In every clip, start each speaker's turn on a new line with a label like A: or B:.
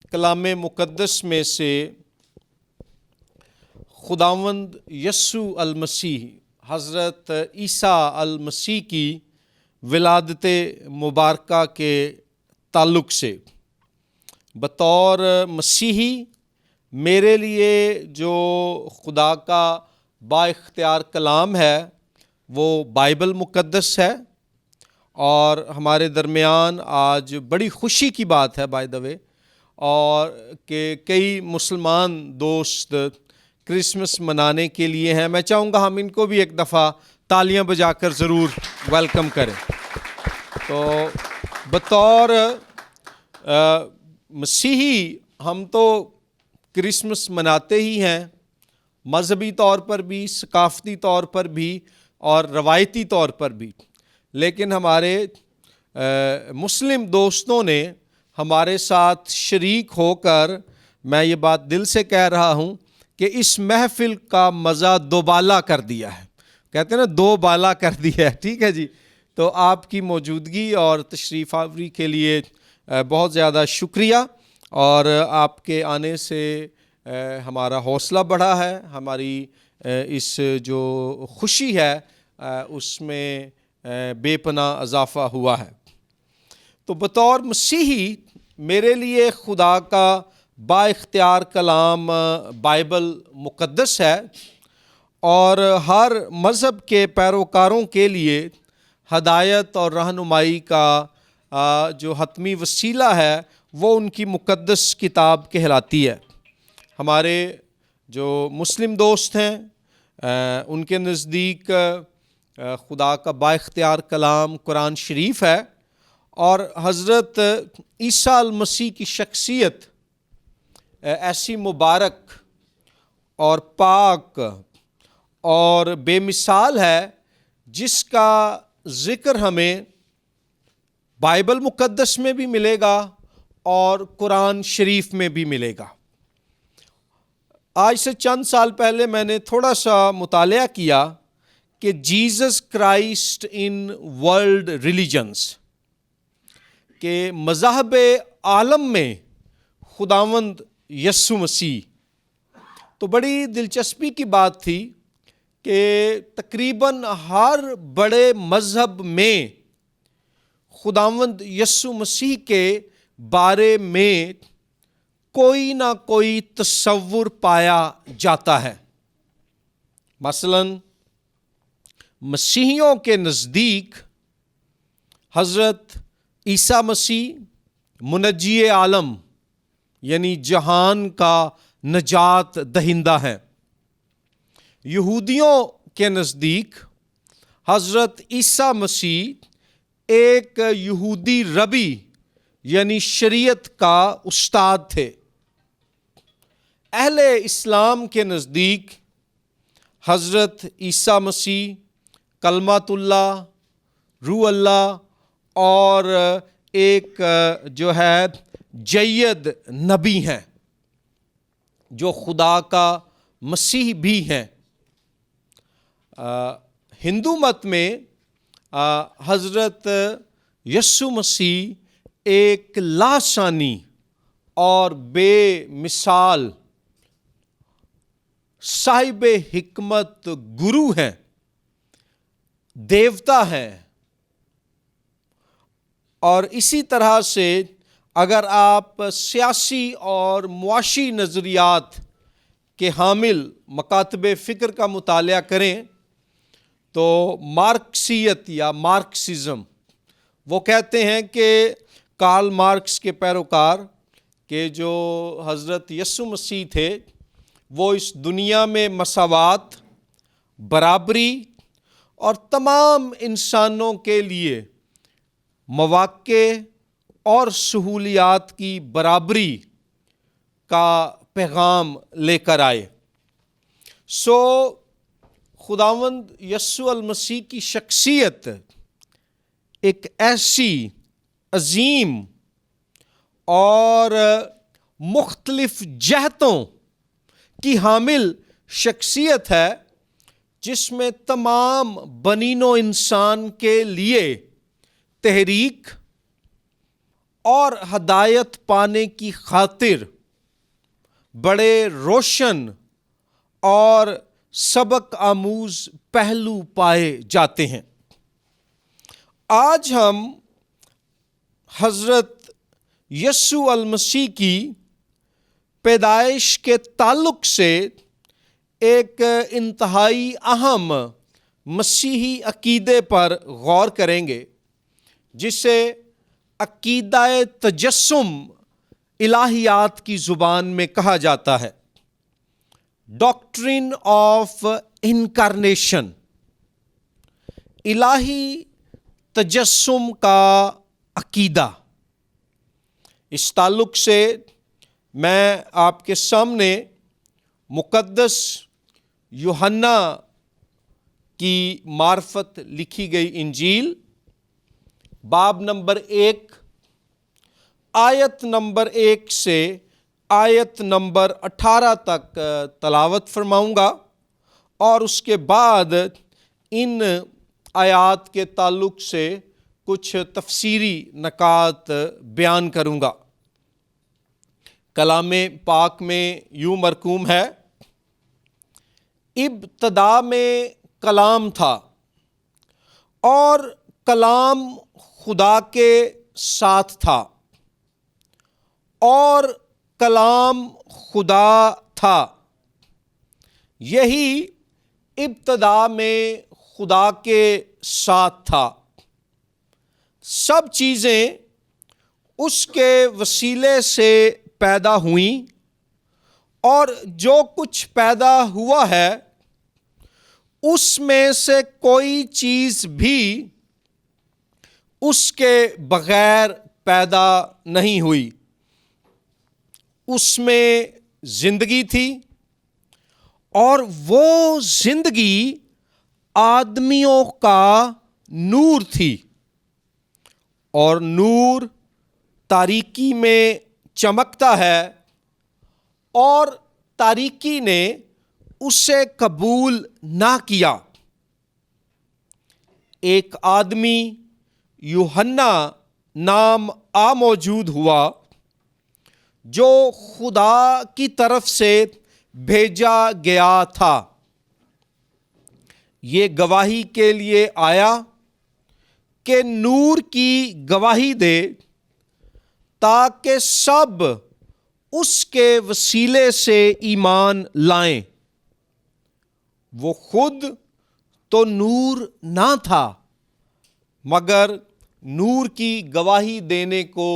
A: کلام مقدس میں سے خداوند یسوع المسیح حضرت عیسیٰ المسیح کی ولادت مبارکہ کے تعلق سے بطور مسیحی میرے لیے جو خدا کا با اختیار کلام ہے وہ بائبل مقدس ہے، اور ہمارے درمیان آج بڑی خوشی کی بات ہے بائی دا وے، اور کہ کئی مسلمان دوست کرسمس منانے کے لیے ہیں۔ میں چاہوں گا ہم ان کو بھی ایک دفعہ تالیاں بجا کر ضرور ویلکم کریں۔ تو بطور مسیحی ہم تو کرسمس مناتے ہی ہیں، مذہبی طور پر بھی، ثقافتی طور پر بھی اور روایتی طور پر بھی، لیکن ہمارے مسلم دوستوں نے ہمارے ساتھ شریک ہو کر، میں یہ بات دل سے کہہ رہا ہوں کہ اس محفل کا مزہ دوبالا کر دیا ہے۔ کہتے ہیں نا، دو بالا کر دیا ہے، ٹھیک ہے جی۔ تو آپ کی موجودگی اور تشریف آوری کے لیے بہت زیادہ شکریہ، اور آپ کے آنے سے ہمارا حوصلہ بڑھا ہے، ہماری اس جو خوشی ہے اس میں بے پناہ اضافہ ہوا ہے۔ تو بطور مسیحی میرے لیے خدا کا با اختیار کلام بائبل مقدس ہے، اور ہر مذہب کے پیروکاروں کے لیے ہدایت اور رہنمائی کا جو حتمی وسیلہ ہے وہ ان کی مقدس کتاب کہلاتی ہے۔ ہمارے جو مسلم دوست ہیں ان کے نزدیک خدا کا با اختیار کلام قرآن شریف ہے، اور حضرت عیسیٰ المسیح کی شخصیت ایسی مبارک اور پاک اور بے مثال ہے جس کا ذکر ہمیں بائبل مقدس میں بھی ملے گا اور قرآن شریف میں بھی ملے گا۔ آج سے چند سال پہلے میں نے تھوڑا سا مطالعہ کیا کہ Jesus Christ in world religions, کہ مذاہب عالم میں خداوند یسوع مسیح، تو بڑی دلچسپی کی بات تھی کہ تقریباً ہر بڑے مذہب میں خداوند یسوع مسیح کے بارے میں کوئی نہ کوئی تصور پایا جاتا ہے۔ مثلاً مسیحیوں کے نزدیک حضرت عیسیٰ مسیح منجی عالم، یعنی جہان کا نجات دہندہ ہیں۔ یہودیوں کے نزدیک حضرت عیسیٰ مسیح ایک یہودی ربی، یعنی شریعت کا استاد تھے۔ اہل اسلام کے نزدیک حضرت عیسیٰ مسیح کلمۃ اللہ، روح اللہ، اور ایک جو ہے جید نبی ہیں، جو خدا کا مسیح بھی ہیں۔ ہندو مت میں حضرت یسوع مسیح ایک لاسانی اور بے مثال صاحب حکمت گرو ہیں، دیوتا ہیں۔ اور اسی طرح سے اگر آپ سیاسی اور معاشی نظریات کے حامل مکاتب فکر کا مطالعہ کریں تو مارکسیت یا مارکسزم، وہ کہتے ہیں کہ کارل مارکس کے پیروکار کہ جو حضرت یسوع مسیح تھے وہ اس دنیا میں مساوات، برابری اور تمام انسانوں کے لیے مواقع اور سہولیات کی برابری کا پیغام لے کر آئے۔ خداوند یسوع المسیح کی شخصیت ایک ایسی عظیم اور مختلف جہتوں کی حامل شخصیت ہے، جس میں تمام بنی نوع انسان کے لیے تحریک اور ہدایت پانے کی خاطر بڑے روشن اور سبق آموز پہلو پائے جاتے ہیں۔ آج ہم حضرت یسوع المسیح کی پیدائش کے تعلق سے ایک انتہائی اہم مسیحی عقیدے پر غور کریں گے، جسے عقیدہ تجسم الہیات کی زبان میں کہا جاتا ہے، ڈاکٹرن آف انکارنیشن، الہی تجسم کا عقیدہ۔ اس تعلق سے میں آپ کے سامنے مقدس یوحنا کی معرفت لکھی گئی انجیل باب نمبر 1 آیت نمبر 1 سے آیت نمبر 18 تک تلاوت فرماؤں گا، اور اس کے بعد ان آیات کے تعلق سے کچھ تفسیری نکات بیان کروں گا۔ کلام پاک میں یوں مرقوم ہے، ابتدا میں کلام تھا، اور کلام خدا کے ساتھ تھا، اور کلام خدا تھا۔ یہی ابتدا میں خدا کے ساتھ تھا۔ سب چیزیں اس کے وسیلے سے پیدا ہوئیں، اور جو کچھ پیدا ہوا ہے اس میں سے کوئی چیز بھی اس کے بغیر پیدا نہیں ہوئی۔ اس میں زندگی تھی، اور وہ زندگی آدمیوں کا نور تھی، اور نور تاریکی میں چمکتا ہے، اور تاریکی نے اسے قبول نہ کیا۔ ایک آدمی یوحنا نام موجود ہوا، جو خدا کی طرف سے بھیجا گیا تھا۔ یہ گواہی کے لیے آیا کہ نور کی گواہی دے، تاکہ سب اس کے وسیلے سے ایمان لائیں۔ وہ خود تو نور نہ تھا، مگر نور کی گواہی دینے کو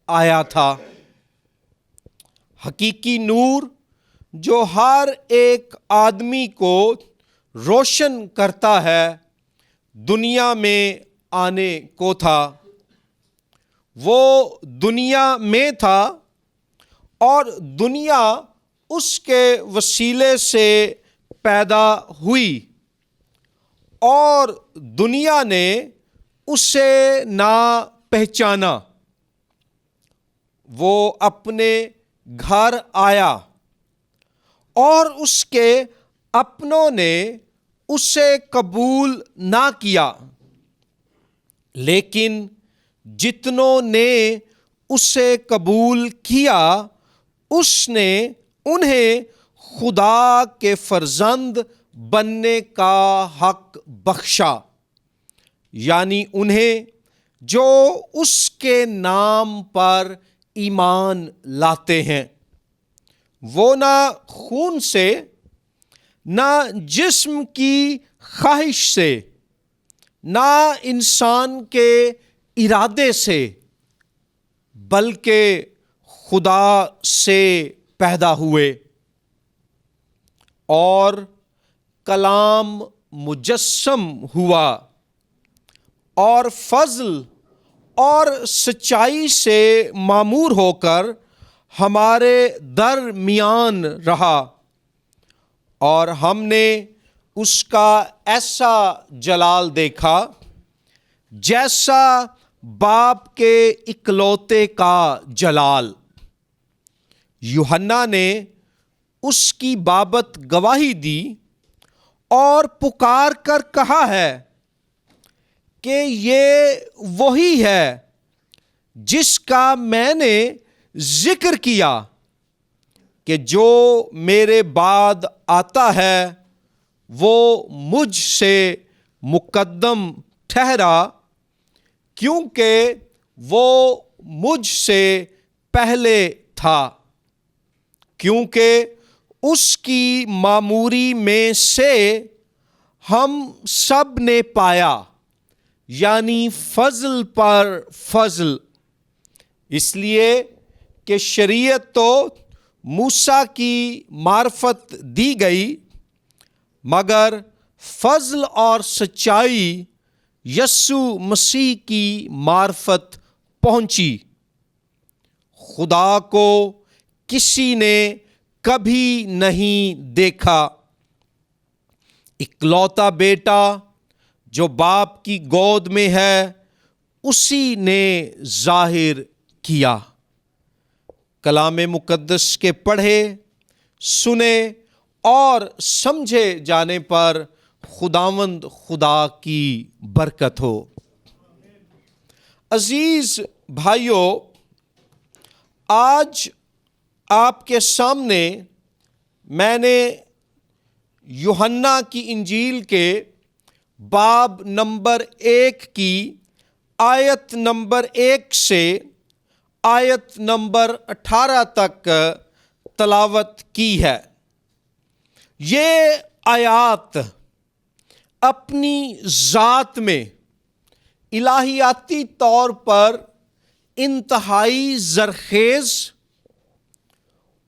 A: آیا تھا۔ حقیقی نور جو ہر ایک آدمی کو روشن کرتا ہے، دنیا میں آنے کو تھا۔ وہ دنیا میں تھا، اور دنیا اس کے وسیلے سے پیدا ہوئی، اور دنیا نے اسے نہ پہچانا۔ وہ اپنے گھر آیا، اور اس کے اپنوں نے اسے قبول نہ کیا، لیکن جتنوں نے اسے قبول کیا، اس نے انہیں خدا کے فرزند بننے کا حق بخشا، یعنی انہیں جو اس کے نام پر ایمان لاتے ہیں۔ وہ نہ خون سے، نہ جسم کی خواہش سے، نہ انسان کے ارادے سے، بلکہ خدا سے پیدا ہوئے۔ اور کلام مجسم ہوا، اور فضل اور سچائی سے معمور ہو کر ہمارے درمیان رہا، اور ہم نے اس کا ایسا جلال دیکھا جیسا باپ کے اکلوتے کا جلال۔ یوحنا نے اس کی بابت گواہی دی، اور پکار کر کہا ہے کہ یہ وہی ہے جس کا میں نے ذکر کیا کہ جو میرے بعد آتا ہے وہ مجھ سے مقدم ٹھہرا، کیونکہ وہ مجھ سے پہلے تھا، کیونکہ اس کی معموری میں سے ہم سب نے پایا، یعنی فضل پر فضل، اس لیے کہ شریعت تو موسیٰ کی معرفت دی گئی، مگر فضل اور سچائی یسوع مسیح کی معرفت پہنچی۔ خدا کو کسی نے کبھی نہیں دیکھا، اکلوتا بیٹا جو باپ کی گود میں ہے اسی نے ظاہر کیا۔ کلام مقدس کے پڑھے، سنے اور سمجھے جانے پر خداوند خدا کی برکت ہو۔ عزیز بھائیو، آج آپ کے سامنے میں نے یوحنا کی انجیل کے باب نمبر 1 کی آیت نمبر 1 سے آیت نمبر 18 تک تلاوت کی ہے۔ یہ آیات اپنی ذات میں الہیاتی طور پر انتہائی زرخیز،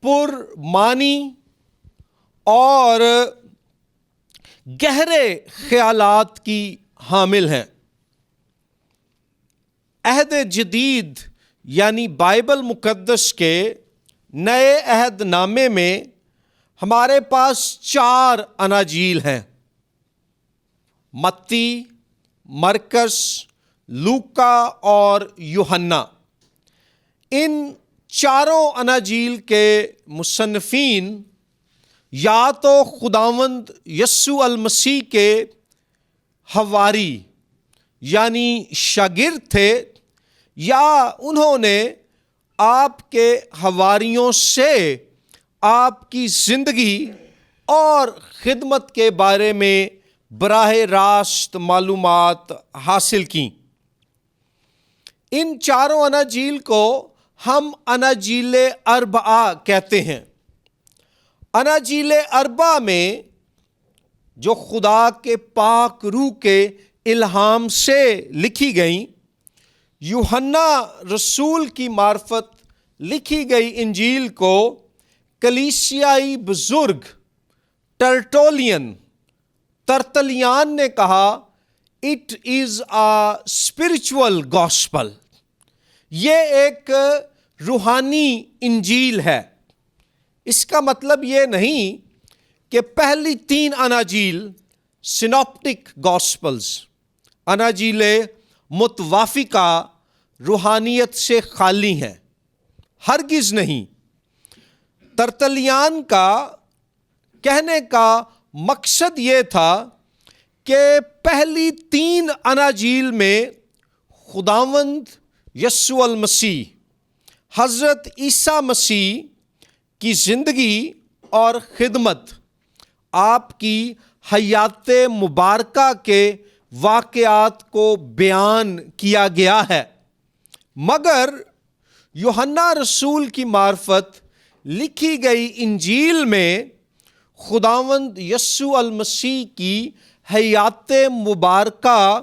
A: پر معنی اور گہرے خیالات کی حامل ہیں۔ عہد جدید یعنی بائبل مقدس کے نئے عہد نامے میں ہمارے پاس 4 اناجیل ہیں: متی، مرکس، لوکا اور یوحنا۔ ان چاروں اناجیل کے مصنفین یا تو خداوند یسوع المسیح کے حواری یعنی شاگرد تھے، یا انہوں نے آپ کے حواریوں سے آپ کی زندگی اور خدمت کے بارے میں براہ راست معلومات حاصل کیں۔ ان چاروں اناجیل کو ہم اناجیل اربعہ کہتے ہیں۔ اناجیل اربعہ میں جو خدا کے پاک روح کے الہام سے لکھی گئیں، یوحنا رسول کی معرفت لکھی گئی انجیل کو کلیسیائی بزرگ ترتلیان نے کہا it is a spiritual gospel, یہ ایک روحانی انجیل ہے۔ اس کا مطلب یہ نہیں کہ پہلی 3 اناجیل سینوپٹک گاسپلز، اناجیل متوافقہ روحانیت سے خالی ہیں، ہرگز نہیں۔ ترتلیان کا کہنے کا مقصد یہ تھا کہ پہلی 3 اناجیل میں خداوند یسوع المسیح، حضرت عیسیٰ مسیح کی زندگی اور خدمت، آپ کی حیات مبارکہ کے واقعات کو بیان کیا گیا ہے، مگر یوحنا رسول کی معرفت لکھی گئی انجیل میں خداوند یسوع المسیح کی حیات مبارکہ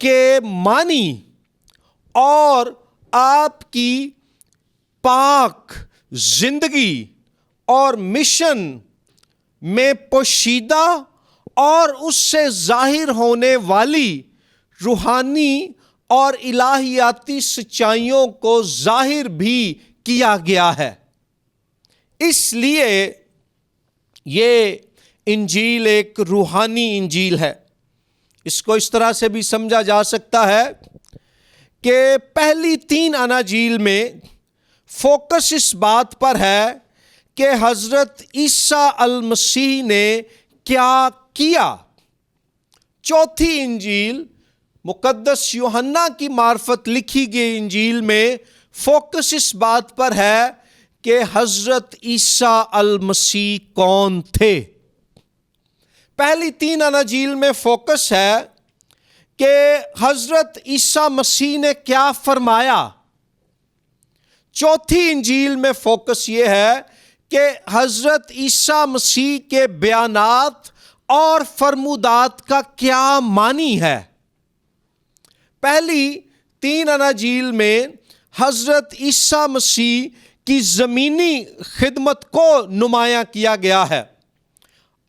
A: کے معنی اور آپ کی پاک زندگی اور مشن میں پوشیدہ اور اس سے ظاہر ہونے والی روحانی اور الہیاتی سچائیوں کو ظاہر بھی کیا گیا ہے۔ اس لیے یہ انجیل ایک روحانی انجیل ہے۔ اس کو اس طرح سے بھی سمجھا جا سکتا ہے کہ پہلی 3 اناجیل میں فوکس اس بات پر ہے کہ حضرت عیسیٰ المسیح نے کیا کیا۔ چوتھی انجیل مقدس یوحنا کی معرفت لکھی گئی انجیل میں فوکس اس بات پر ہے کہ حضرت عیسیٰ المسیح کون تھے۔ پہلی 3 اناجیل میں فوکس ہے کہ حضرت عیسیٰ مسیح نے کیا فرمایا۔ چوتھی انجیل میں فوکس یہ ہے کہ حضرت عیسیٰ مسیح کے بیانات اور فرمودات کا کیا معنی ہے۔ پہلی 3 اناجیل میں حضرت عیسیٰ مسیح کی زمینی خدمت کو نمایاں کیا گیا ہے،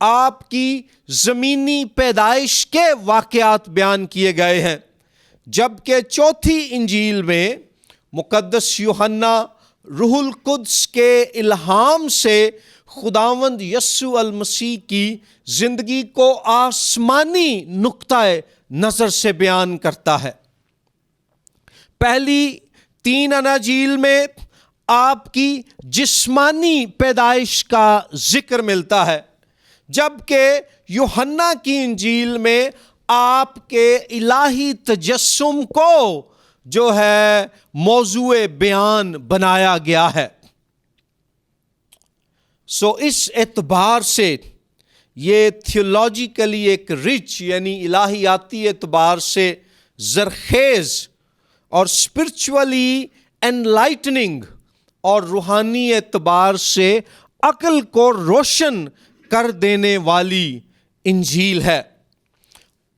A: آپ کی زمینی پیدائش کے واقعات بیان کیے گئے ہیں، جبکہ چوتھی انجیل میں مقدس یوحنا روح القدس کے الہام سے خداوند یسوع المسیح کی زندگی کو آسمانی نقطۂ نظر سے بیان کرتا ہے۔ پہلی 3 اناجیل میں آپ کی جسمانی پیدائش کا ذکر ملتا ہے، جبکہ یوحنا کی انجیل میں آپ کے الہی تجسم کو جو ہے موضوع بیان بنایا گیا ہے۔ اس اعتبار سے یہ تھیولوجیکلی ایک رچ یعنی الہیاتی اعتبار سے زرخیز اور اسپرچولی انلائٹننگ اور روحانی اعتبار سے عقل کو روشن کر دینے والی انجیل ہے،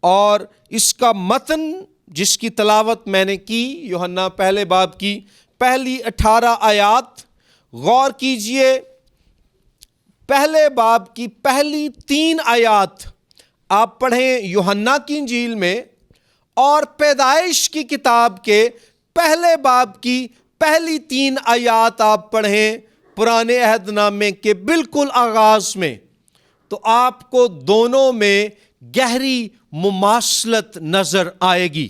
A: اور اس کا متن جس کی تلاوت میں نے کی یوحنا پہلے باب کی پہلی 18 آیات، غور کیجئے، پہلے باب کی پہلی 3 آیات آپ پڑھیں یوحنا کی انجیل میں، اور پیدائش کی کتاب کے پہلے باب کی پہلی 3 آیات آپ پڑھیں پرانے عہد نامے کے بالکل آغاز میں، تو آپ کو دونوں میں گہری مماثلت نظر آئے گی۔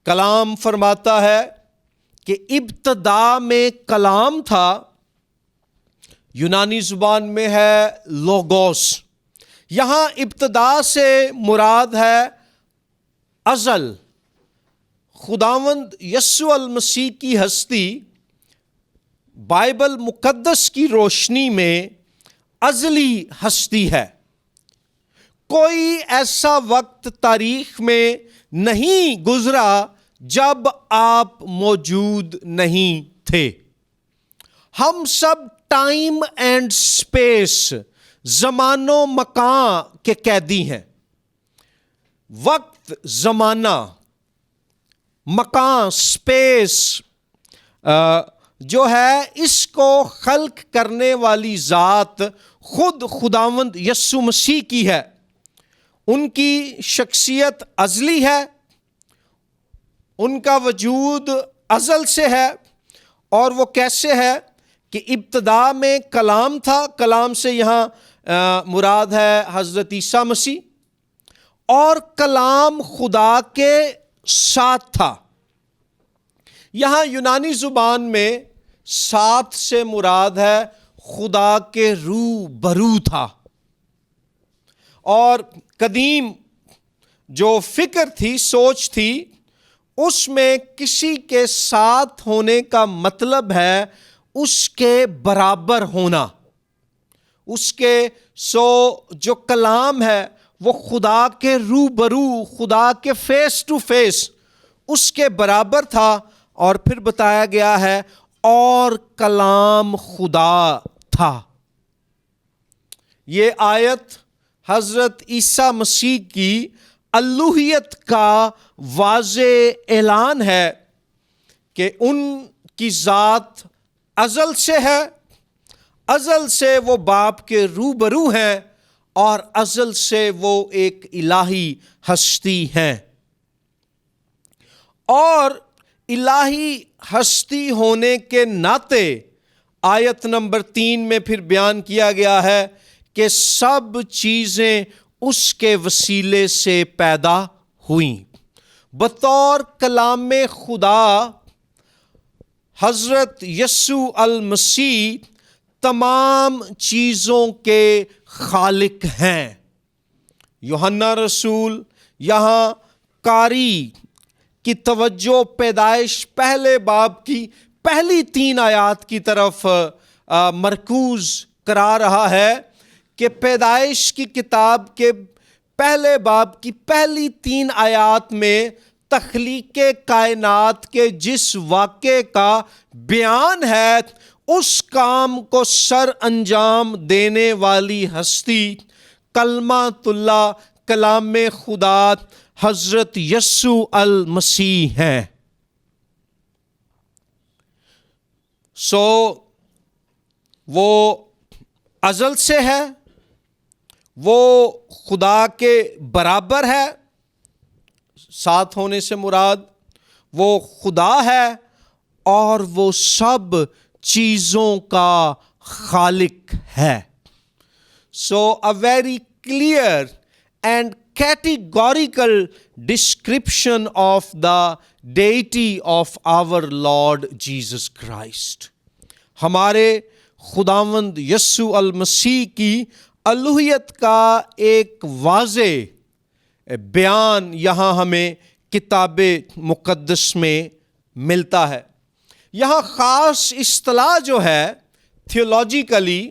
A: کلام فرماتا ہے کہ ابتدا میں کلام تھا، یونانی زبان میں ہے لوگوس، یہاں ابتدا سے مراد ہے ازل۔ خداوند یسوع المسیح کی ہستی بائبل مقدس کی روشنی میں ازلی ہستی ہے۔ کوئی ایسا وقت تاریخ میں نہیں گزرا جب آپ موجود نہیں تھے۔ ہم سب ٹائم اینڈ سپیس، زمان و مکان کے قیدی ہیں۔ وقت، زمانہ، مکان، سپیس جو ہے، اس کو خلق کرنے والی ذات خود خداوند یسوع مسیح کی ہے۔ ان کی شخصیت ازلی ہے، ان کا وجود ازل سے ہے، اور وہ کیسے ہے کہ ابتدا میں کلام تھا، کلام سے یہاں مراد ہے حضرت عیسیٰ مسیح، اور کلام خدا کے ساتھ تھا۔ یہاں یونانی زبان میں ساتھ سے مراد ہے خدا کے روبرو تھا، اور قدیم جو فکر تھی، سوچ تھی، اس میں کسی کے ساتھ ہونے کا مطلب ہے اس کے برابر ہونا، اس کے جو کلام ہے وہ خدا کے روبرو، خدا کے فیس ٹو فیس اس کے برابر تھا۔ اور پھر بتایا گیا ہے اور کلام خدا تھا۔ یہ آیت حضرت عیسیٰ مسیح کی الوہیت کا واضح اعلان ہے کہ ان کی ذات ازل سے ہے، ازل سے وہ باپ کے روبرو ہیں، اور ازل سے وہ ایک الہی ہستی ہیں۔ اور الہی ہستی ہونے کے ناطے آیت نمبر 3 میں پھر بیان کیا گیا ہے کہ سب چیزیں اس کے وسیلے سے پیدا ہوئیں۔ بطور کلام خدا حضرت یسوع المسیح تمام چیزوں کے خالق ہیں۔ یوحنا رسول یہاں قاری کی توجہ پیدائش پہلے باب کی پہلی 3 آیات کی طرف مرکوز کرا رہا ہے کہ پیدائش کی کتاب کے پہلے باب کی پہلی 3 آیات میں تخلیق کائنات کے جس واقعے کا بیان ہے، اس کام کو سر انجام دینے والی ہستی کلمۃ اللہ، کلام خدا، حضرت یسوع المسیح ہیں۔ وہ ازل سے ہے، وہ خدا کے برابر ہے، ساتھ ہونے سے مراد وہ خدا ہے، اور وہ سب چیزوں کا خالق ہے۔ So a very clear and categorical description of the deity of our Lord Jesus Christ. ہمارے خداوند یسوع المسیح کی الوہیت کا ایک واضح بیان یہاں ہمیں کتاب مقدس میں ملتا ہے۔ یہاں خاص اصطلاح جو ہے تھیولوجیکلی،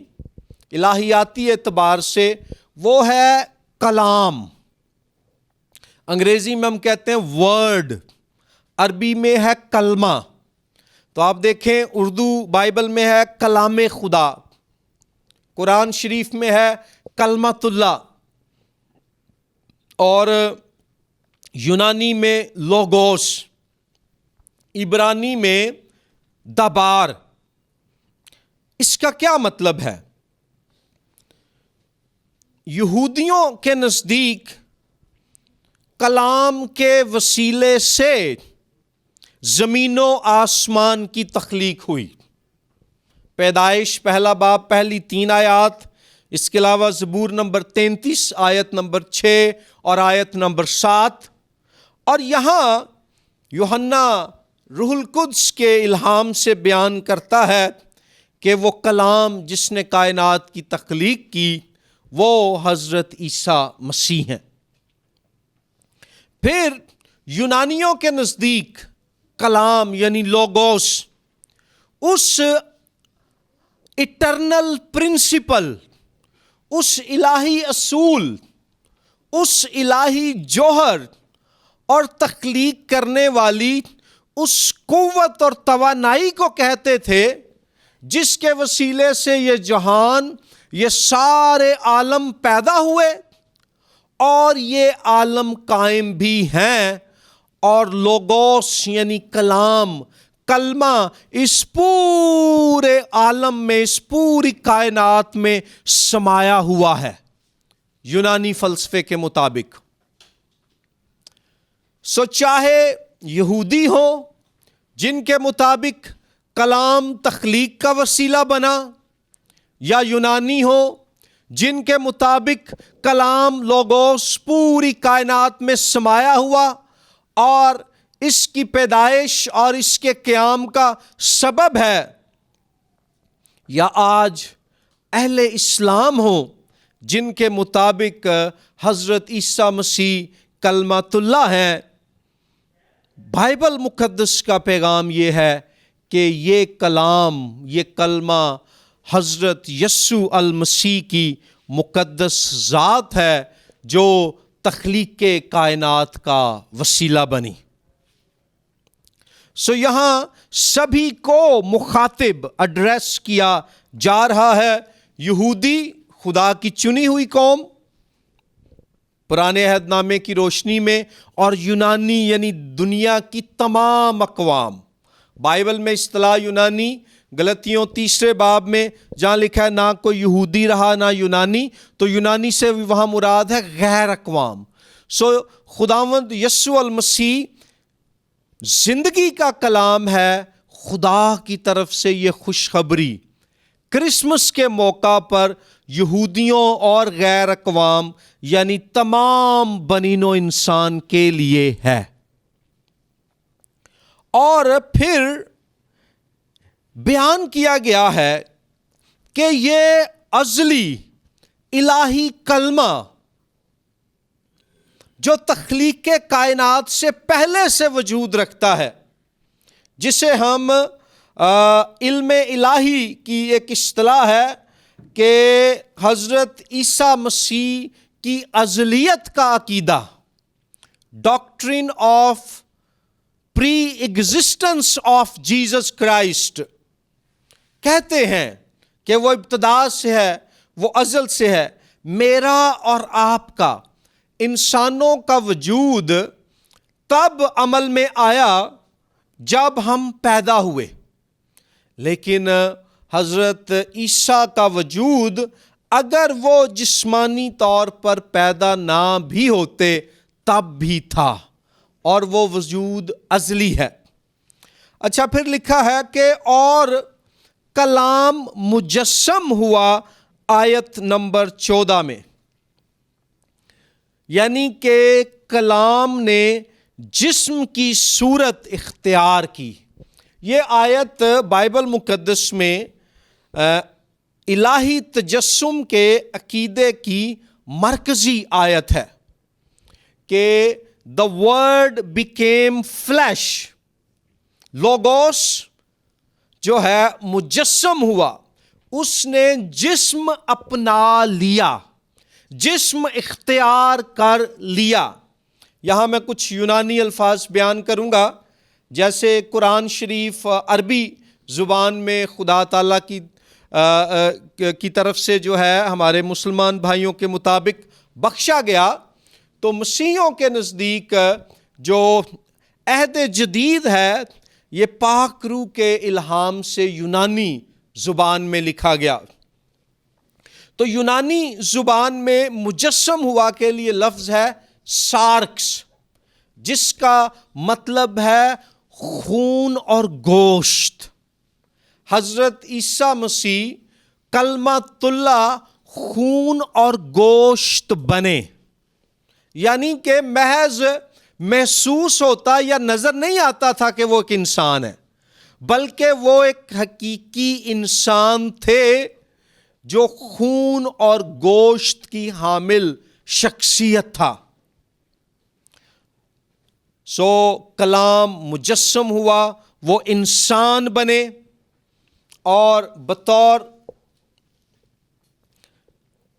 A: الہیاتی اعتبار سے، وہ ہے کلام۔ انگریزی میں ہم کہتے ہیں ورڈ، عربی میں ہے کلمہ۔ تو آپ دیکھیں اردو بائبل میں ہے کلام خدا، قرآن شریف میں ہے کلمۃ اللہ، اور یونانی میں لوگوس، عبرانی میں دبار۔ اس کا کیا مطلب ہے؟ یہودیوں کے نزدیک کلام کے وسیلے سے زمین و آسمان کی تخلیق ہوئی۔ پیدائش پہلا باب پہلی 3 آیات، اس کے علاوہ زبور نمبر 33 آیت نمبر 6 اور آیت نمبر 7۔ اور یہاں یوحنا روح القدس کے الہام سے بیان کرتا ہے کہ وہ کلام جس نے کائنات کی تخلیق کی وہ حضرت عیسیٰ مسیح ہیں۔ پھر یونانیوں کے نزدیک کلام یعنی لوگوس اس اٹرنل پرنسپل، اس الہی اصول، اس الہی جوہر اور تخلیق کرنے والی اس قوت اور توانائی کو کہتے تھے جس کے وسیلے سے یہ جہان، یہ سارے عالم پیدا ہوئے اور یہ عالم قائم بھی ہیں، اور لوگوس یعنی کلام، کلمہ اس پورے عالم میں، اس پوری کائنات میں سمایا ہوا ہے یونانی فلسفے کے مطابق۔ چاہے یہودی ہوں جن کے مطابق کلام تخلیق کا وسیلہ بنا، یا یونانی ہو جن کے مطابق کلام لوگوس پوری کائنات میں سمایا ہوا اور اس کی پیدائش اور اس کے قیام کا سبب ہے، یا آج اہل اسلام ہوں جن کے مطابق حضرت عیسیٰ مسیح کلمۃ اللہ ہیں، بائبل مقدس کا پیغام یہ ہے کہ یہ کلام، یہ کلمہ حضرت یسوع المسیح کی مقدس ذات ہے جو تخلیق کائنات کا وسیلہ بنی۔ یہاں سبھی کو مخاطب ایڈریس کیا جا رہا ہے، یہودی خدا کی چنی ہوئی قوم پرانے عہد نامے کی روشنی میں، اور یونانی یعنی دنیا کی تمام اقوام۔ بائبل میں اصطلاح یونانی غلطیوں 3 باب میں جہاں لکھا ہے نہ کوئی یہودی رہا نہ یونانی، تو یونانی سے وہاں مراد ہے غیر اقوام۔ خداوند یسوع المسیح زندگی کا کلام ہے، خدا کی طرف سے یہ خوشخبری کرسمس کے موقع پر یہودیوں اور غیر اقوام یعنی تمام بنی نوع انسان کے لیے ہے۔ اور پھر بیان کیا گیا ہے کہ یہ ازلی الہی کلمہ جو تخلیق کائنات سے پہلے سے وجود رکھتا ہے، جسے ہم علم الہی کی ایک اصطلاح ہے کہ حضرت عیسیٰ مسیح کی ازلیت کا عقیدہ، doctrine of pre existence of Jesus Christ, کہتے ہیں کہ وہ ابتدا سے ہے، وہ ازل سے ہے۔ میرا اور آپ کا، انسانوں کا وجود تب عمل میں آیا جب ہم پیدا ہوئے، لیکن حضرت عیسیٰ کا وجود اگر وہ جسمانی طور پر پیدا نہ بھی ہوتے تب بھی تھا، اور وہ وجود ازلی ہے۔ اچھا، پھر لکھا ہے کہ اور کلام مجسم ہوا، آیت نمبر 14 میں، یعنی کہ کلام نے جسم کی صورت اختیار کی۔ یہ آیت بائبل مقدس میں الہی تجسم کے عقیدے کی مرکزی آیت ہے کہ the word became flesh، logos جو ہے مجسم ہوا، اس نے جسم اپنا لیا، جسم اختیار کر لیا۔ یہاں میں کچھ یونانی الفاظ بیان کروں گا، جیسے قرآن شریف عربی زبان میں خدا تعالیٰ کی طرف سے جو ہے ہمارے مسلمان بھائیوں کے مطابق بخشا گیا، تو مسیحیوں کے نزدیک جو عہد جدید ہے یہ پاک روح کے الہام سے یونانی زبان میں لکھا گیا۔ تو یونانی زبان میں مجسم ہوا کے لیے لفظ ہے سارکس، جس کا مطلب ہے خون اور گوشت۔ حضرت عیسیٰ مسیح کلمۃ اللہ خون اور گوشت بنے، یعنی کہ محض محسوس ہوتا یا نظر نہیں آتا تھا کہ وہ ایک انسان ہے، بلکہ وہ ایک حقیقی انسان تھے جو خون اور گوشت کی حامل شخصیت تھا۔ سو کلام مجسم ہوا، وہ انسان بنے، اور بطور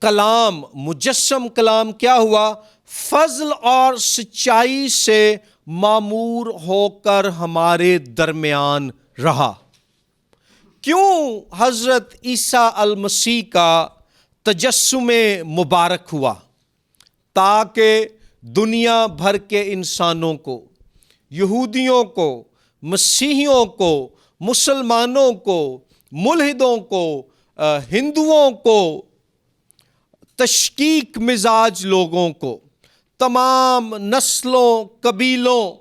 A: کلام مجسم کلام کیا ہوا؟ فضل اور سچائی سے معمور ہو کر ہمارے درمیان رہا۔ کیوں حضرت عیسیٰ المسیح کا تجسم مبارک ہوا؟ تاکہ دنیا بھر کے انسانوں کو، یہودیوں کو، مسیحیوں کو، مسلمانوں کو، ملحدوں کو، ہندوؤں کو، تشکیک مزاج لوگوں کو، تمام نسلوں، قبیلوں،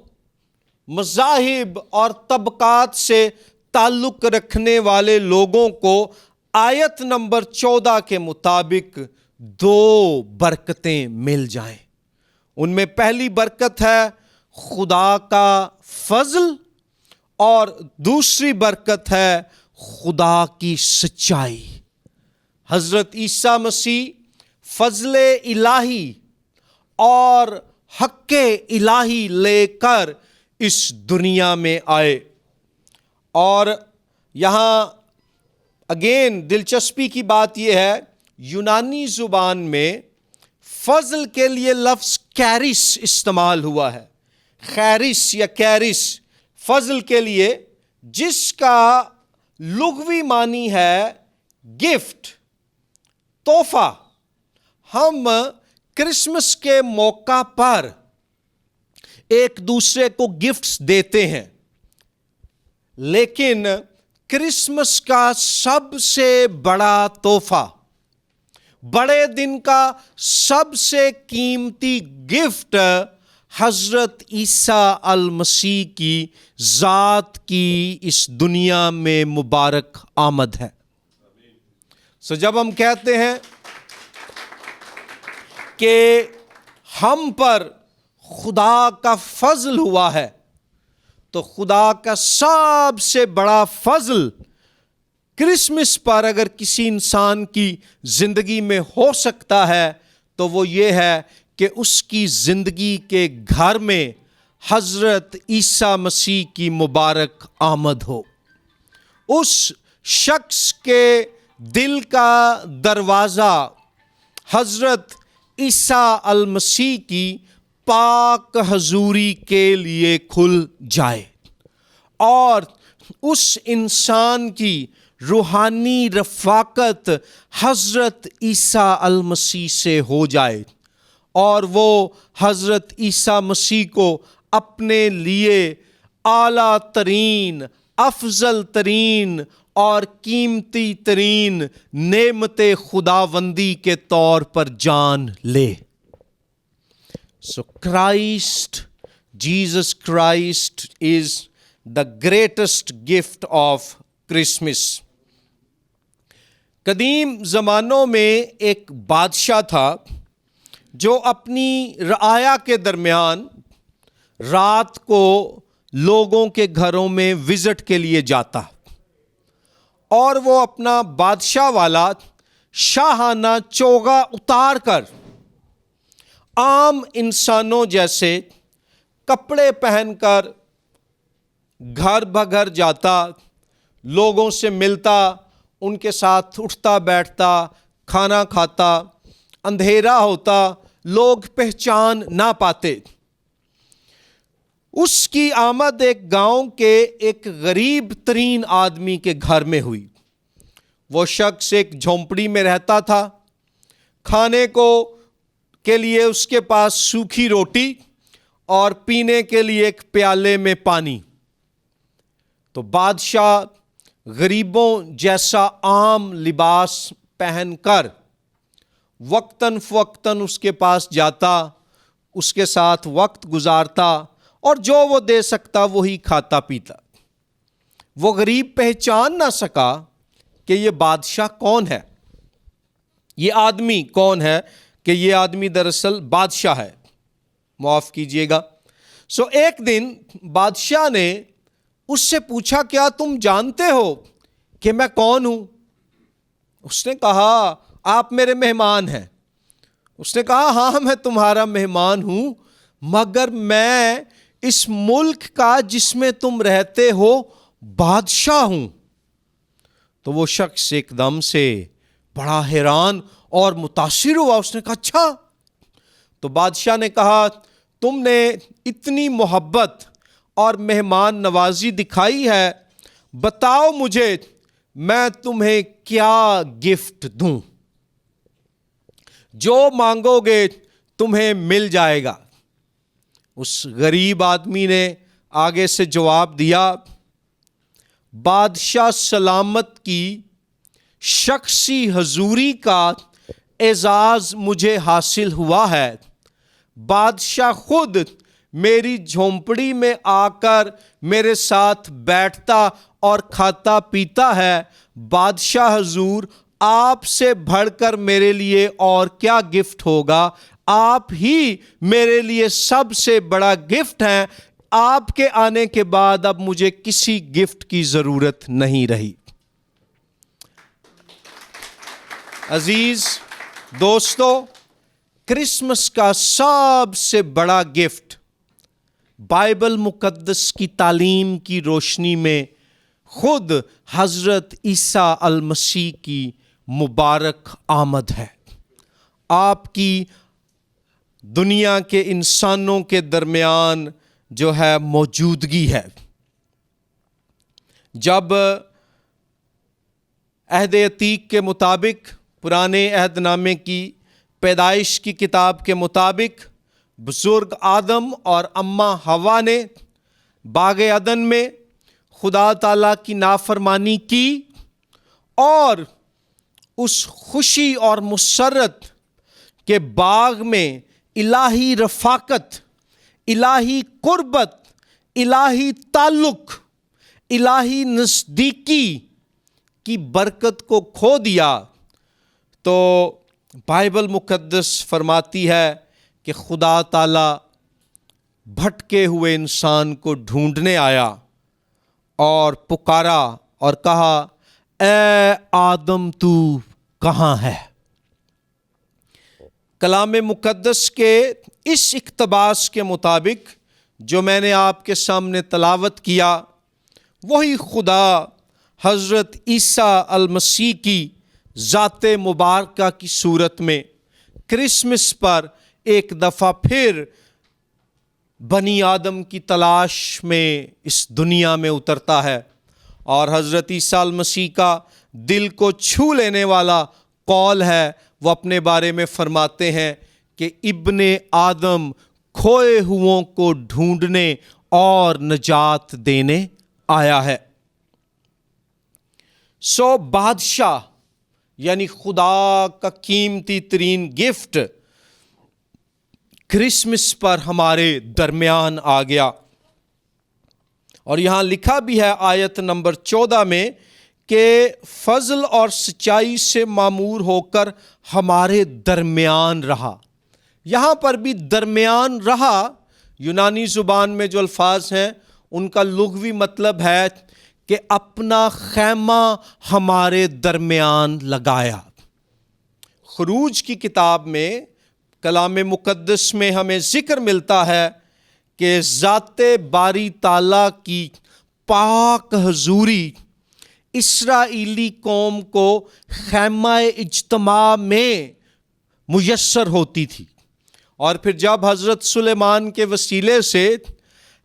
A: مذاہب اور طبقات سے تعلق رکھنے والے لوگوں کو آیت نمبر 14 کے مطابق 2 برکتیں مل جائیں۔ ان میں پہلی برکت ہے خدا کا فضل، اور دوسری برکت ہے خدا کی سچائی۔ حضرت عیسیٰ مسیح فضل الہی اور حق الہی لے کر اس دنیا میں آئے، اور یہاں اگین دلچسپی کی بات یہ ہے، یونانی زبان میں فضل کے لیے لفظ کیرس استعمال ہوا ہے، خیرس یا کیرس فضل کے لیے، جس کا لغوی معنی ہے گفٹ، تحفہ۔ ہم کرسمس کے موقع پر ایک دوسرے کو گفٹس دیتے ہیں، لیکن کرسمس کا سب سے بڑا تحفہ، بڑے دن کا سب سے قیمتی گفٹ حضرت عیسیٰ المسیح کی ذات کی اس دنیا میں مبارک آمد ہے۔ سو جب ہم کہتے ہیں کہ ہم پر خدا کا فضل ہوا ہے، تو خدا کا سب سے بڑا فضل کرسمس پر اگر کسی انسان کی زندگی میں ہو سکتا ہے تو وہ یہ ہے کہ اس کی زندگی کے گھر میں حضرت عیسیٰ مسیح کی مبارک آمد ہو. اس شخص کے دل کا دروازہ حضرت عیسیٰ المسیح کی پاک حضوری کے لیے کھل جائے اور اس انسان کی روحانی رفاقت حضرت عیسیٰ المسیح سے ہو جائے اور وہ حضرت عیسیٰ مسیح کو اپنے لیے اعلیٰ ترین، افضل ترین اور قیمتی ترین نعمت خداوندی کے طور پر جان لے. So Christ, Jesus Christ is the greatest gift of Christmas. قدیم زمانوں میں ایک بادشاہ تھا جو اپنی رعایا کے درمیان رات کو لوگوں کے گھروں میں وزٹ کے لیے جاتا اور وہ اپنا بادشاہ والا شاہانہ چوغا اتار کر عام انسانوں جیسے کپڑے پہن کر گھر بگھر جاتا، لوگوں سے ملتا، ان کے ساتھ اٹھتا بیٹھتا، کھانا کھاتا. اندھیرا ہوتا، لوگ پہچان نہ پاتے. اس کی آمد ایک گاؤں کے ایک غریب ترین آدمی کے گھر میں ہوئی. وہ شخص ایک جھونپڑی میں رہتا تھا. کھانے کے لیے اس کے پاس سوکھی روٹی اور پینے کے لیے ایک پیالے میں پانی. تو بادشاہ غریبوں جیسا عام لباس پہن کر وقتاً فوقتاً اس کے پاس جاتا، اس کے ساتھ وقت گزارتا اور جو وہ دے سکتا وہی کھاتا پیتا. وہ غریب پہچان نہ سکا کہ یہ بادشاہ کون ہے، یہ آدمی کون ہے، کہ یہ آدمی دراصل بادشاہ ہے. معاف کیجئے گا. ایک دن بادشاہ نے اس سے پوچھا، کیا تم جانتے ہو کہ میں کون ہوں؟ اس نے کہا، آپ میرے مہمان ہیں. اس نے کہا، ہاں میں تمہارا مہمان ہوں، مگر میں اس ملک کا جس میں تم رہتے ہو بادشاہ ہوں. تو وہ شخص ایک دم سے بڑا حیران اور متاثر ہوا. اس نے کہا، اچھا. تو بادشاہ نے کہا، تم نے اتنی محبت اور مہمان نوازی دکھائی ہے، بتاؤ مجھے میں تمہیں کیا گفٹ دوں؟ جو مانگو گے تمہیں مل جائے گا. اس غریب آدمی نے آگے سے جواب دیا، بادشاہ سلامت کی شخصی حضوری کا اعزاز مجھے حاصل ہوا ہے. بادشاہ خود میری جھونپڑی میں آ کر میرے ساتھ بیٹھتا اور کھاتا پیتا ہے. بادشاہ حضور، آپ سے بڑھ کر میرے لیے اور کیا گفٹ ہوگا؟ آپ ہی میرے لیے سب سے بڑا گفٹ ہیں. آپ کے آنے کے بعد اب مجھے کسی گفٹ کی ضرورت نہیں رہی. عزیز دوستو، کرسمس کا سب سے بڑا گفٹ بائبل مقدس کی تعلیم کی روشنی میں خود حضرت عیسیٰ المسیح کی مبارک آمد ہے. آپ کی دنیا کے انسانوں کے درمیان جو ہے موجودگی ہے. جب عہد عتیق کے مطابق، پرانے عہد نامے کی پیدائش کی کتاب کے مطابق، بزرگ آدم اور اماں حوا نے باغ عدن میں خدا تعالیٰ کی نافرمانی کی اور اس خوشی اور مسرت کے باغ میں الہی رفاقت، الہی قربت، الہی تعلق، الہی نزدیکی کی برکت کو کھو دیا. تو بائبل مقدس فرماتی ہے کہ خدا تعالیٰ بھٹکے ہوئے انسان کو ڈھونڈنے آیا اور پکارا اور کہا، اے آدم تو کہاں ہے؟ کلام مقدس کے اس اقتباس کے مطابق جو میں نے آپ کے سامنے تلاوت کیا، وہی خدا حضرت عیسیٰ المسیح کی ذات مبارکہ کی صورت میں کرسمس پر ایک دفعہ پھر بنی آدم کی تلاش میں اس دنیا میں اترتا ہے، اور حضرت عیسیٰ المسیح کا دل کو چھو لینے والا قول ہے، وہ اپنے بارے میں فرماتے ہیں کہ ابن آدم کھوئے ہوئوں کو ڈھونڈنے اور نجات دینے آیا ہے۔ سو بادشاہ یعنی خدا کا قیمتی ترین گفٹ کرسمس پر ہمارے درمیان آ گیا، اور یہاں لکھا بھی ہے آیت نمبر 14 میں کہ فضل اور سچائی سے معمور ہو کر ہمارے درمیان رہا۔ یہاں پر بھی درمیان رہا، یونانی زبان میں جو الفاظ ہیں ان کا لغوی مطلب ہے کہ اپنا خیمہ ہمارے درمیان لگایا۔ خروج کی کتاب میں، کلام مقدس میں ہمیں ذکر ملتا ہے کہ ذات باری تعالیٰ کی پاک حضوری اسرائیلی قوم کو خیمہ اجتماع میں میسر ہوتی تھی، اور پھر جب حضرت سلیمان کے وسیلے سے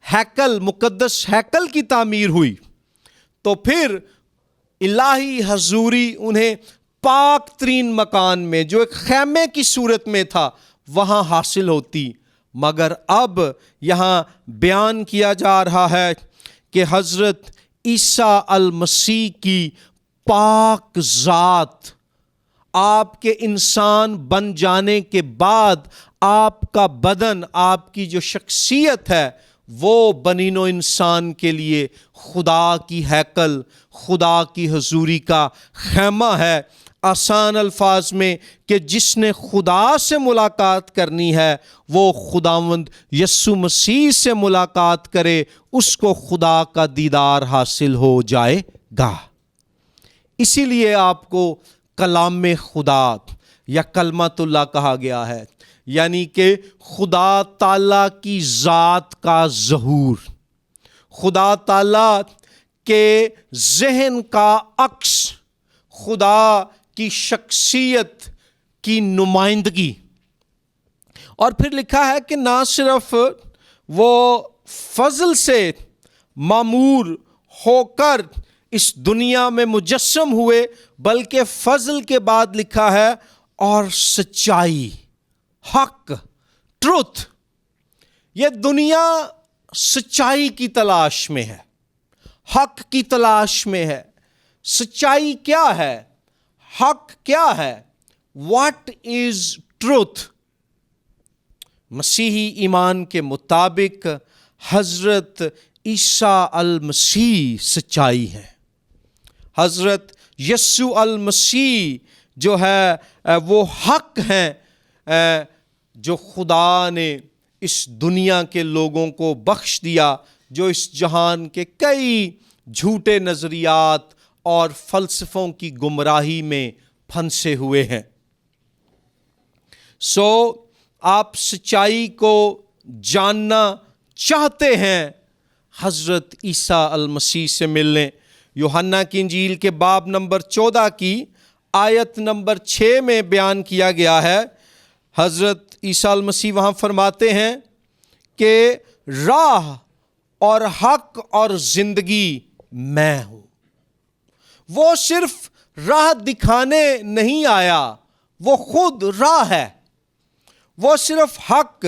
A: ہیکل، مقدس ہیکل کی تعمیر ہوئی، تو پھر الہی حضوری انہیں پاک ترین مکان میں جو ایک خیمے کی صورت میں تھا وہاں حاصل ہوتی۔ مگر اب یہاں بیان کیا جا رہا ہے کہ حضرت عیسیٰ المسیح کی پاک ذات آپ کے انسان بن جانے کے بعد آپ کا بدن، آپ کی جو شخصیت ہے، وہ بنی نوع انسان کے لیے خدا کی ہیکل، خدا کی حضوری کا خیمہ ہے۔ آسان الفاظ میں کہ جس نے خدا سے ملاقات کرنی ہے وہ خداوند یسوع مسیح سے ملاقات کرے، اس کو خدا کا دیدار حاصل ہو جائے گا۔ اسی لیے آپ کو کلام خدا یا کلمۃ اللہ کہا گیا ہے، یعنی کہ خدا تعالیٰ کی ذات کا ظہور، خدا تعالیٰ کے ذہن کا عکس، خدا کی شخصیت کی نمائندگی۔ اور پھر لکھا ہے کہ نہ صرف وہ فضل سے معمور ہو کر اس دنیا میں مجسم ہوئے، بلکہ فضل کے بعد لکھا ہے اور سچائی، حق، ٹروتھ۔ یہ دنیا سچائی کی تلاش میں ہے، حق کی تلاش میں ہے۔ سچائی کیا ہے؟ حق کیا ہے؟ What is truth? مسیحی ایمان کے مطابق حضرت عیسیٰ المسیح سچائی ہے۔ حضرت یسوع المسیح جو ہے وہ حق ہیں، جو خدا نے اس دنیا کے لوگوں کو بخش دیا، جو اس جہان کے کئی جھوٹے نظریات اور فلسفوں کی گمراہی میں پھنسے ہوئے ہیں۔ سو آپ سچائی کو جاننا چاہتے ہیں، حضرت عیسیٰ المسیح سے ملنے۔ یوحنا کی انجیل کے باب نمبر 14 کی آیت نمبر 6 میں بیان کیا گیا ہے، حضرت عیسیٰ المسیح وہاں فرماتے ہیں کہ راہ اور حق اور زندگی میں ہوں۔ وہ صرف راہ دکھانے نہیں آیا، وہ خود راہ ہے۔ وہ صرف حق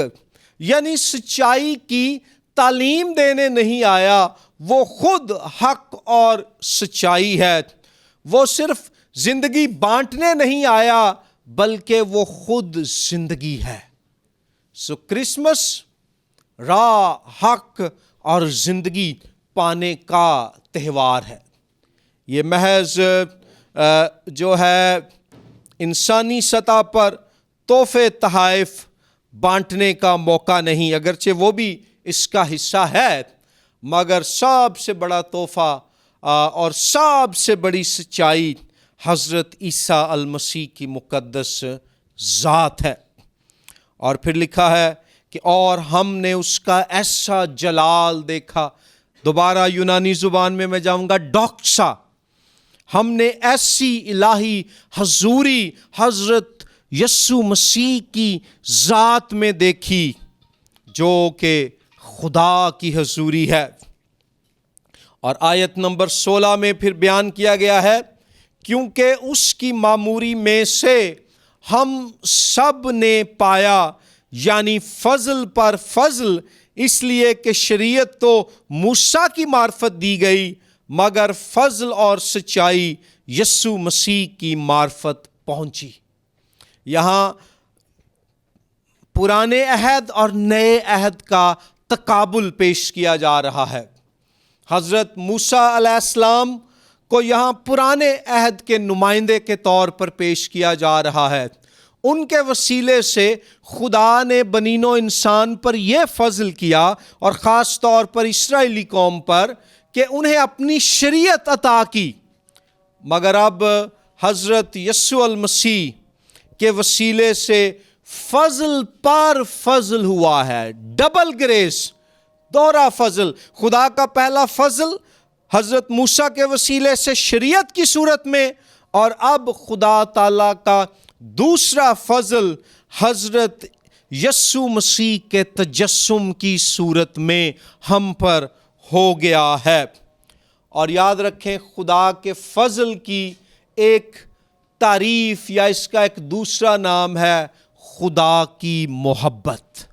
A: یعنی سچائی کی تعلیم دینے نہیں آیا، وہ خود حق اور سچائی ہے۔ وہ صرف زندگی بانٹنے نہیں آیا، بلکہ وہ خود زندگی ہے۔ سو کرسمس راہ، حق اور زندگی پانے کا تہوار ہے۔ یہ محض جو ہے انسانی سطح پر تحفے تحائف بانٹنے کا موقع نہیں، اگرچہ وہ بھی اس کا حصہ ہے، مگر سب سے بڑا تحفہ اور سب سے بڑی سچائی حضرت عیسیٰ المسیح کی مقدس ذات ہے۔ اور پھر لکھا ہے کہ اور ہم نے اس کا ایسا جلال دیکھا. دوبارہ یونانی زبان میں جاؤں گا، ڈاکسا. ہم نے ایسی الہی حضوری حضرت یسوع مسیح کی ذات میں دیکھی جو کہ خدا کی حضوری ہے. اور آیت نمبر 16 میں پھر بیان کیا گیا ہے، کیونکہ اس کی معموری میں سے ہم سب نے پایا، یعنی فضل پر فضل، اس لیے کہ شریعت تو موسیٰ کی معرفت دی گئی، مگر فضل اور سچائی یسوع مسیح کی معرفت پہنچی. یہاں پرانے عہد اور نئے عہد کا تقابل پیش کیا جا رہا ہے. حضرت موسیٰ علیہ السلام کو یہاں پرانے عہد کے نمائندے کے طور پر پیش کیا جا رہا ہے. ان کے وسیلے سے خدا نے بنی نوع انسان پر یہ فضل کیا، اور خاص طور پر اسرائیلی قوم پر، کہ انہیں اپنی شریعت عطا کی. مگر اب حضرت یسوع المسیح کے وسیلے سے فضل پر فضل ہوا ہے، ڈبل گریس، دوہرا فضل. خدا کا پہلا فضل حضرت موسیٰ کے وسیلے سے شریعت کی صورت میں، اور اب خدا تعالیٰ کا دوسرا فضل حضرت یسوع مسیح کے تجسم کی صورت میں ہم پر ہو گیا ہے. اور یاد رکھیں، خدا کے فضل کی ایک تعریف یا اس کا ایک دوسرا نام ہے خدا کی محبت.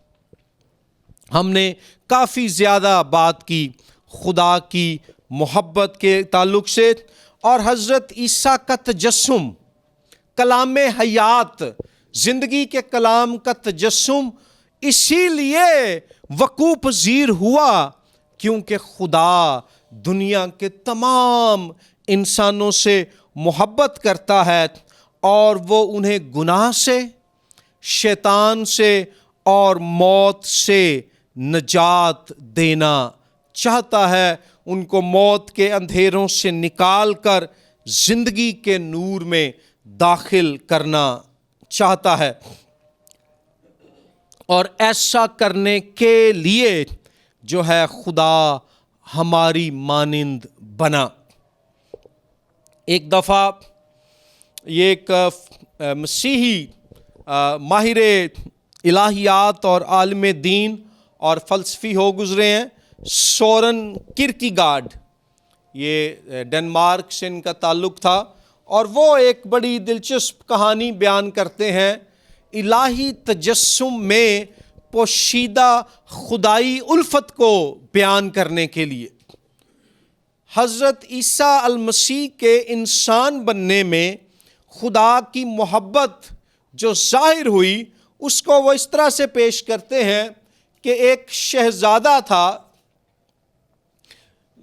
A: ہم نے کافی زیادہ بات کی خدا کی محبت کے تعلق سے، اور حضرت عیسیٰ کا تجسم، کلام حیات، زندگی کے کلام کا تجسم اسی لیے وقوع پذیر ہوا کیونکہ خدا دنیا کے تمام انسانوں سے محبت کرتا ہے، اور وہ انہیں گناہ سے، شیطان سے اور موت سے نجات دینا چاہتا ہے. ان کو موت کے اندھیروں سے نکال کر زندگی کے نور میں داخل کرنا چاہتا ہے. اور ایسا کرنے کے لیے جو ہے خدا ہماری مانند بنا. ایک دفعہ یہ ایک مسیحی ماہر الہیات اور عالم دین اور فلسفی ہو گزرے ہیں، سورن کیرکیگارڈ. یہ ڈنمارک سے ان کا تعلق تھا، اور وہ ایک بڑی دلچسپ کہانی بیان کرتے ہیں الہی تجسم میں پوشیدہ خدائی الفت کو بیان کرنے کے لیے. حضرت عیسیٰ المسیح کے انسان بننے میں خدا کی محبت جو ظاہر ہوئی، اس کو وہ اس طرح سے پیش کرتے ہیں کہ ایک شہزادہ تھا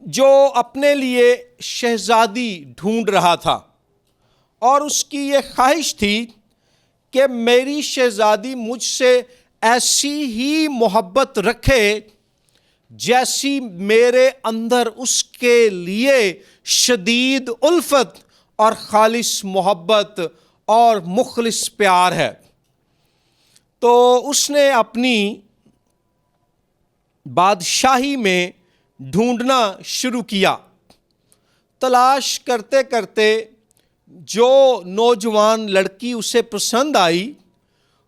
A: جو اپنے لیے شہزادی ڈھونڈ رہا تھا، اور اس کی یہ خواہش تھی کہ میری شہزادی مجھ سے ایسی ہی محبت رکھے جیسی میرے اندر اس کے لیے شدید الفت اور خالص محبت اور مخلص پیار ہے. تو اس نے اپنی بادشاہی میں ڈھونڈنا شروع کیا. تلاش کرتے کرتے جو نوجوان لڑکی اسے پسند آئی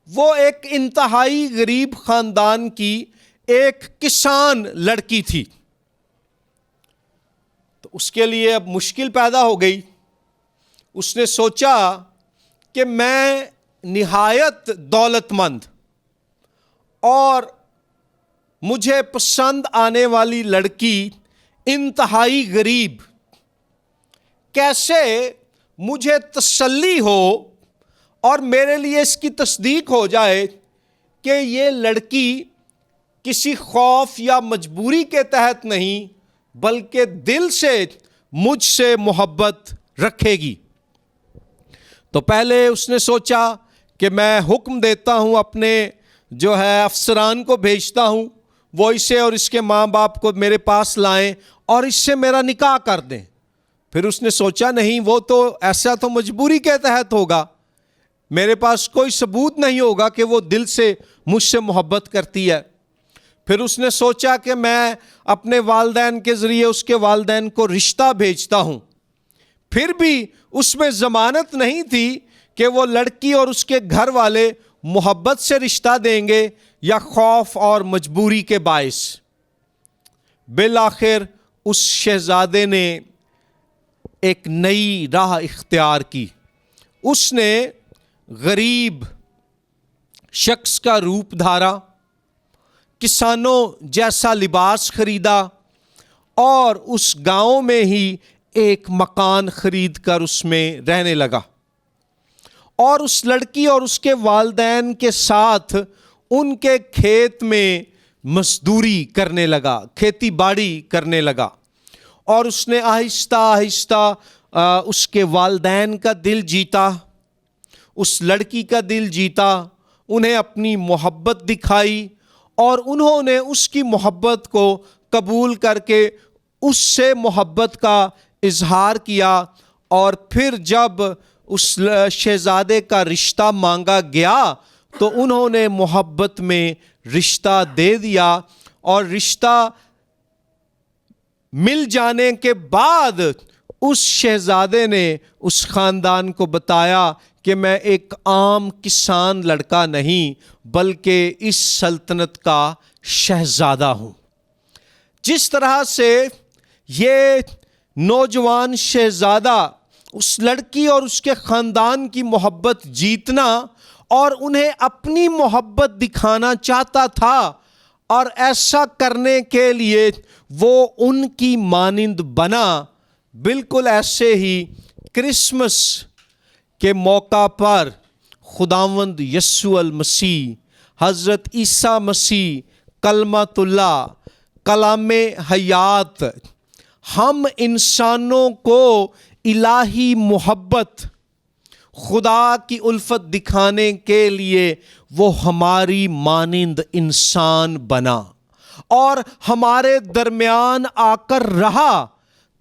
A: وہ ایک انتہائی غریب خاندان کی ایک کسان لڑکی تھی. تو اس کے لیے اب مشکل پیدا ہو گئی. اس نے سوچا کہ میں نہایت دولت مند اور مجھے پسند آنے والی لڑکی انتہائی غریب، کیسے مجھے تسلی ہو اور میرے لیے اس کی تصدیق ہو جائے کہ یہ لڑکی کسی خوف یا مجبوری کے تحت نہیں بلکہ دل سے مجھ سے محبت رکھے گی. تو پہلے اس نے سوچا کہ میں حکم دیتا ہوں، اپنے جو ہے افسران کو بھیجتا ہوں، وہ اسے اور اس کے ماں باپ کو میرے پاس لائیں اور اس سے میرا نکاح کر دیں. پھر اس نے سوچا نہیں، وہ تو ایسا تو مجبوری کے تحت ہوگا، میرے پاس کوئی ثبوت نہیں ہوگا کہ وہ دل سے مجھ سے محبت کرتی ہے۔ پھر اس نے سوچا کہ میں اپنے والدین کے ذریعے اس کے والدین کو رشتہ بھیجتا ہوں، پھر بھی اس میں ضمانت نہیں تھی کہ وہ لڑکی اور اس کے گھر والے محبت سے رشتہ دیں گے یا خوف اور مجبوری کے باعث۔ بالآخر اس شہزادے نے ایک نئی راہ اختیار کی۔ اس نے غریب شخص کا روپ دھارا، کسانوں جیسا لباس خریدا اور اس گاؤں میں ہی ایک مکان خرید کر اس میں رہنے لگا، اور اس لڑکی اور اس کے والدین کے ساتھ ان کے کھیت میں مزدوری کرنے لگا، کھیتی باڑی کرنے لگا، اور اس نے آہستہ آہستہ اس کے والدین کا دل جیتا، اس لڑکی کا دل جیتا، انہیں اپنی محبت دکھائی، اور انہوں نے اس کی محبت کو قبول کر کے اس سے محبت کا اظہار کیا۔ اور پھر جب اس شہزادے کا رشتہ مانگا گیا تو انہوں نے محبت میں رشتہ دے دیا، اور رشتہ مل جانے کے بعد اس شہزادے نے اس خاندان کو بتایا کہ میں ایک عام کسان لڑکا نہیں بلکہ اس سلطنت کا شہزادہ ہوں۔ جس طرح سے یہ نوجوان شہزادہ اس لڑکی اور اس کے خاندان کی محبت جیتنا اور انہیں اپنی محبت دکھانا چاہتا تھا، اور ایسا کرنے کے لیے وہ ان کی مانند بنا، بالکل ایسے ہی کرسمس کے موقع پر خداوند یسوع المسیح، حضرت عیسیٰ مسیح کلمۃ اللہ، کلام حیات، ہم انسانوں کو الہی محبت، خدا کی الفت دکھانے کے لیے وہ ہماری مانند انسان بنا اور ہمارے درمیان آ کر رہا،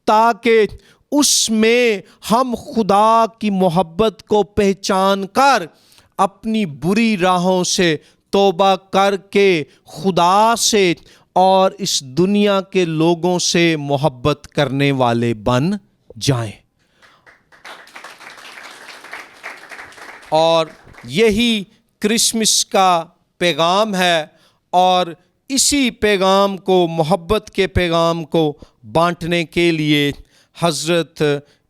A: تاکہ اس میں ہم خدا کی محبت کو پہچان کر اپنی بری راہوں سے توبہ کر کے خدا سے اور اس دنیا کے لوگوں سے محبت کرنے والے بن جائیں۔ اور یہی کرسمس کا پیغام ہے، اور اسی پیغام کو، محبت کے پیغام کو بانٹنے کے لیے حضرت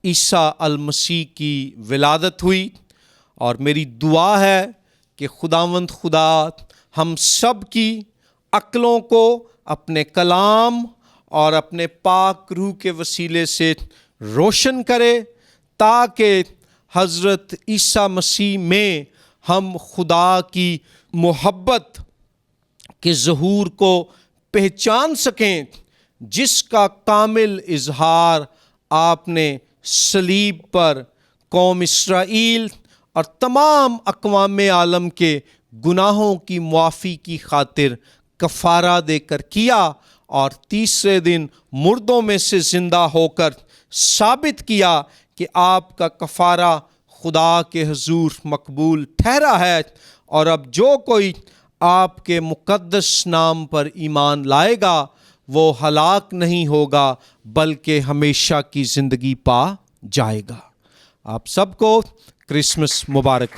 A: عیسیٰ المسیح کی ولادت ہوئی۔ اور میری دعا ہے کہ خداوند خدا ہم سب کی عقلوں کو اپنے کلام اور اپنے پاک روح کے وسیلے سے روشن کرے، تاکہ حضرت عیسیٰ مسیح میں ہم خدا کی محبت کے ظہور کو پہچان سکیں، جس کا کامل اظہار آپ نے صلیب پر قوم اسرائیل اور تمام اقوام عالم کے گناہوں کی معافی کی خاطر کفارہ دے کر کیا، اور تیسرے دن مردوں میں سے زندہ ہو کر ثابت کیا کہ آپ کا کفارہ خدا کے حضور مقبول ٹھہرا ہے، اور اب جو کوئی آپ کے مقدس نام پر ایمان لائے گا وہ ہلاک نہیں ہوگا بلکہ ہمیشہ کی زندگی پا جائے گا۔ آپ سب کو کرسمس مبارک۔